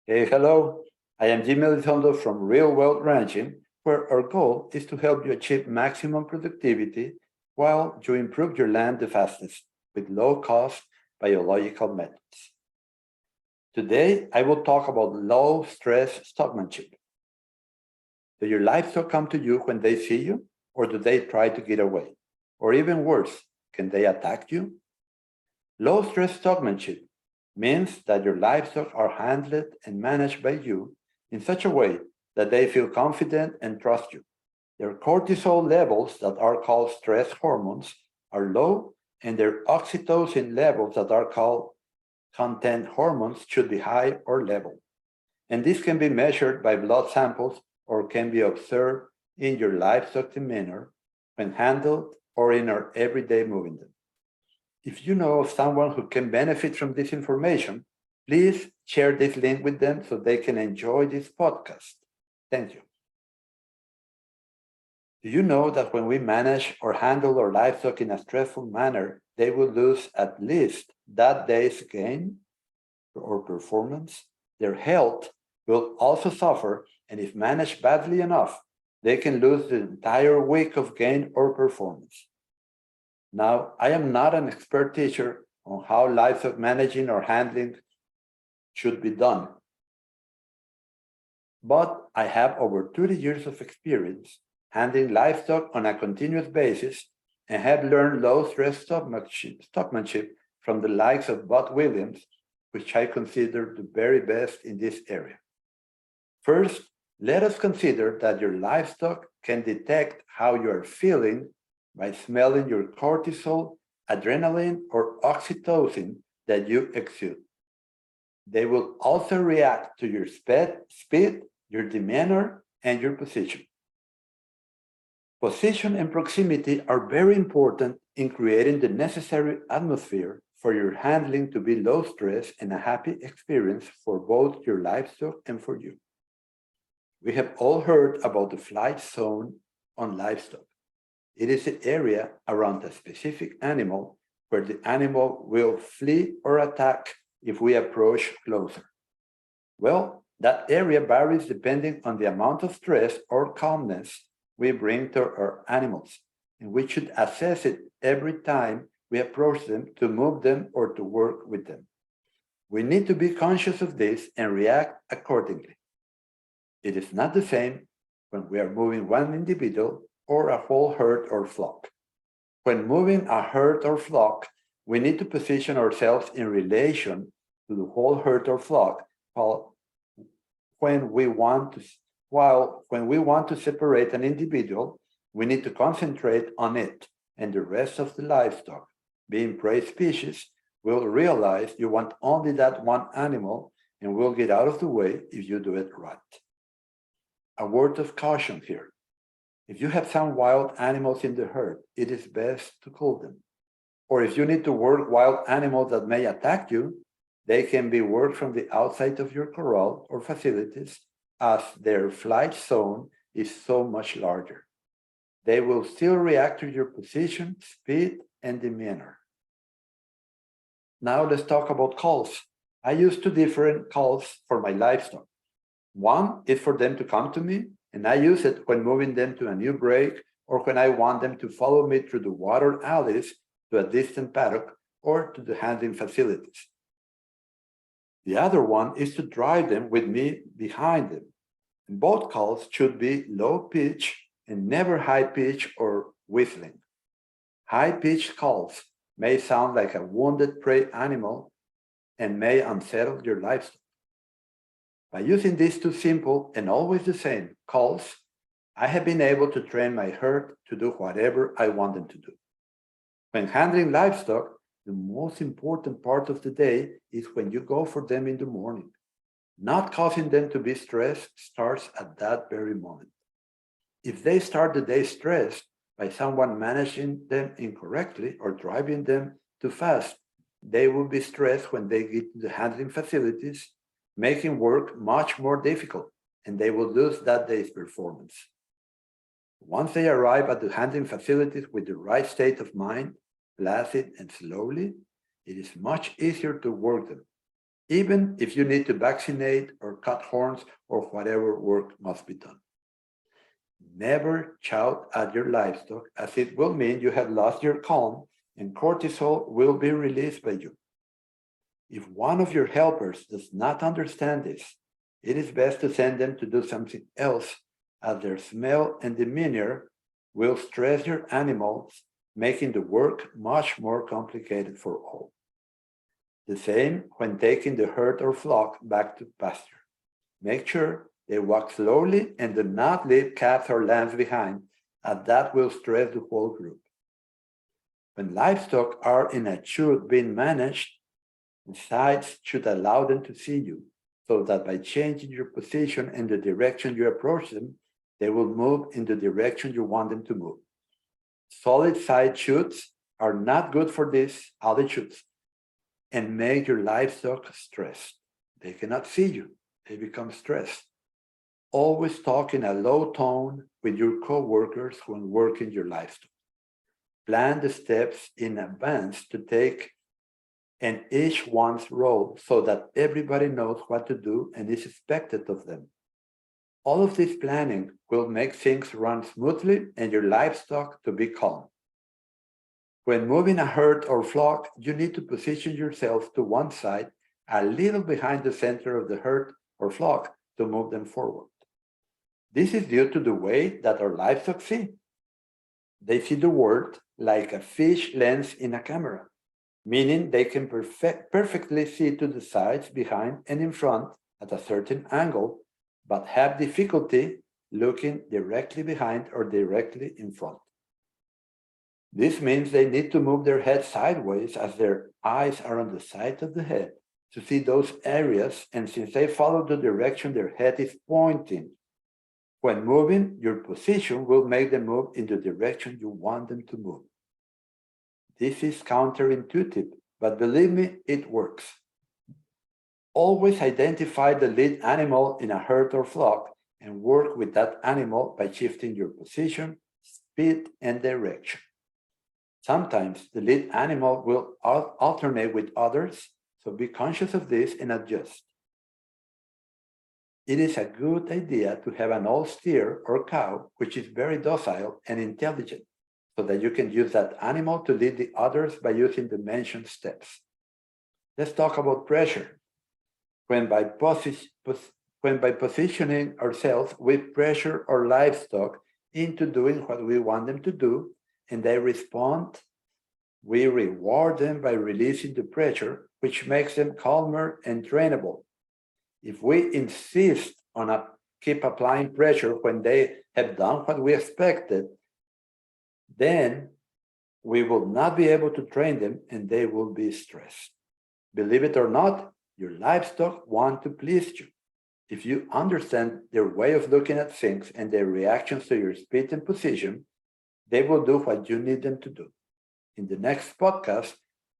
Hey, hello. I am Jaime Elizondo from Real World Ranching, where our goal is to help you achieve maximum productivity while you improve your land the fastest with low cost biological methods. Today, I will talk about low stress stockmanship. Do your livestock come to you when they see you, or do they try to get away? Or even worse, can they attack you? Low stress stockmanship means that your livestock are handled and managed by you in such a way that they feel confident and trust you. Their cortisol levels, that are called stress hormones, are low, and their oxytocin levels, that are called content hormones, should be high or level. And this can be measured by blood samples or can be observed in your livestock demeanor when handled or in our everyday moving them. If you know of someone who can benefit from this information, please share this link with them so they can enjoy this podcast. Thank you. Do you know that when we manage or handle our livestock in a stressful manner, they will lose at least that day's gain or performance? Their health will also suffer, and if managed badly enough, they can lose the entire week of gain or performance. Now, I am not an expert teacher on how livestock managing or handling should be done, but I have over 30 years of experience handling livestock on a continuous basis and have learned low-stress stockmanship from the likes of Bud Williams, which I consider the very best in this area. First, let us consider that your livestock can detect how you are feeling by smelling your cortisol, adrenaline, or oxytocin that you exude. They will also react to your speed, your demeanor, and your position. Position and proximity are very important in creating the necessary atmosphere for your handling to be low stress and a happy experience for both your livestock and for you. We have all heard about the flight zone on livestock. It is the area around a specific animal where the animal will flee or attack if we approach closer. Well, that area varies depending on the amount of stress or calmness we bring to our animals, and we should assess it every time we approach them to move them or to work with them. We need to be conscious of this and react accordingly. It is not the same when we are moving one individual or a whole herd or flock. When moving a herd or flock, we need to position ourselves in relation to the whole herd or flock, while when we want to separate an individual, we need to concentrate on it, and the rest of the livestock, being prey species, will realize you want only that one animal and will get out of the way if you do it right. A word of caution here. If you have some wild animals in the herd, it is best to cull them. Or if you need to work wild animals that may attack you, they can be worked from the outside of your corral or facilities, as their flight zone is so much larger. They will still react to your position, speed, and demeanor. Now let's talk about calls. I use two different calls for my livestock. One is for them to come to me, and I use it when moving them to a new break or when I want them to follow me through the water alleys to a distant paddock or to the handling facilities. The other one is to drive them with me behind them. And both calls should be low pitch and never high pitch or whistling. High pitched calls may sound like a wounded prey animal and may unsettle your livestock. By using these two simple and always the same calls, I have been able to train my herd to do whatever I want them to do. When handling livestock, the most important part of the day is when you go for them in the morning. Not causing them to be stressed starts at that very moment. If they start the day stressed by someone managing them incorrectly or driving them too fast, they will be stressed when they get to the handling facilities, making work much more difficult, and they will lose that day's performance. Once they arrive at the handling facilities with the right state of mind, placid and slowly, it is much easier to work them. even if you need to vaccinate or cut horns or whatever work must be done. Never shout at your livestock, as it will mean you have lost your calm and cortisol will be released by you. If one of your helpers does not understand this, it is best to send them to do something else, as their smell and demeanor will stress your animals, making the work much more complicated for all. The same when taking the herd or flock back to pasture. Make sure they walk slowly and do not leave calves or lambs behind, as that will stress the whole group. When livestock are in a chute being managed, the sides should allow them to see you, so that by changing your position and the direction you approach them, they will move in the direction you want them to move. Solid side chutes are not good for these other chutes and make your livestock stressed. They cannot see you, they become stressed. Always talk in a low tone with your co-workers when working your livestock. Plan the steps in advance to take and each one's role so that everybody knows what to do and is expected of them. All of this planning will make things run smoothly and your livestock to be calm. When moving a herd or flock, you need to position yourself to one side, a little behind the center of the herd or flock to move them forward. This is due to the way that our livestock see. They see the world like a fish lens in a camera, meaning they can perfectly see to the sides, behind, and in front at a certain angle, but have difficulty looking directly behind or directly in front. This means they need to move their head sideways as their eyes are on the side of the head to see those areas, and since they follow the direction their head is pointing, when moving, your position will make them move in the direction you want them to move. This is counterintuitive, but believe me, it works. Always identify the lead animal in a herd or flock and work with that animal by shifting your position, speed, and direction. Sometimes the lead animal will alternate with others, so be conscious of this and adjust. It is a good idea to have an old steer or cow, which is very docile and intelligent, so that you can use that animal to lead the others by using the mentioned steps. Let's talk about pressure. When by positioning ourselves, we pressure our livestock into doing what we want them to do, and they respond, we reward them by releasing the pressure, which makes them calmer and trainable. If we insist on keep applying pressure when they have done what we expected, then we will not be able to train them and they will be stressed. Believe it or not, your livestock want to please you. If you understand their way of looking at things and their reactions to your speed and position, they will do what you need them to do. In the next podcast,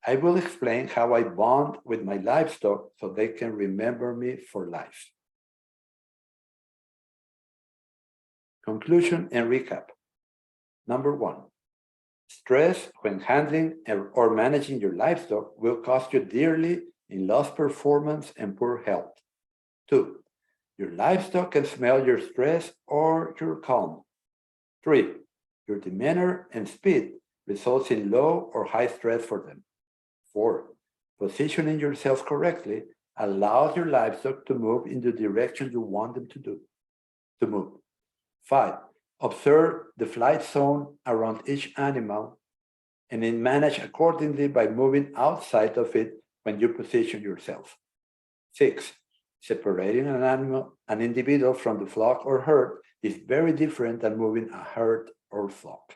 I will explain how I bond with my livestock so they can remember me for life. Conclusion and recap. Number 1, stress when handling or managing your livestock will cost you dearly in lost performance and poor health. 2, your livestock can smell your stress or your calm. 3, your demeanor and speed results in low or high stress for them. 4, positioning yourself correctly allows your livestock to move in the direction you want them to move. 5, observe the flight zone around each animal and then manage accordingly by moving outside of it when you position yourself. 6, separating an individual from the flock or herd is very different than moving a herd or flock.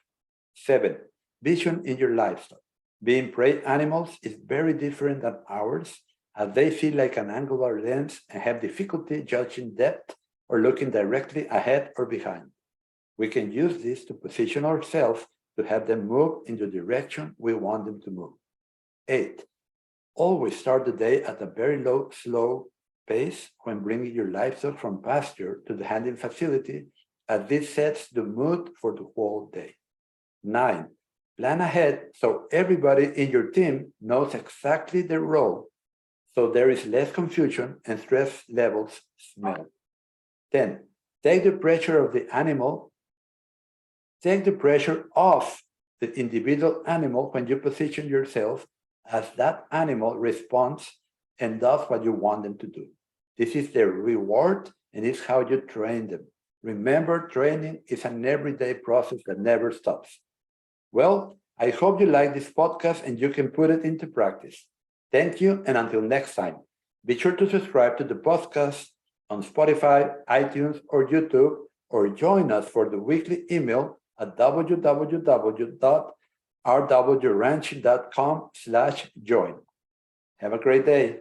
7, vision in your livestock. Being prey animals is very different than ours, as they feel like an angular lens and have difficulty judging depth or looking directly ahead or behind. We can use this to position ourselves to have them move in the direction we want them to move. 8, always start the day at a very slow pace when bringing your livestock from pasture to the handling facility, as this sets the mood for the whole day. 9, plan ahead so everybody in your team knows exactly their role, so there is less confusion and stress levels melt. 10. Take the pressure of the animal. Take the pressure off the individual animal when you position yourself as that animal responds and does what you want them to do. This is their reward and it's how you train them. Remember, training is an everyday process that never stops. Well, I hope you like this podcast and you can put it into practice. Thank you, and until next time, be sure to subscribe to the podcast on Spotify, iTunes, or YouTube, or join us for the weekly email at www.rwranch.com/join. Have a great day.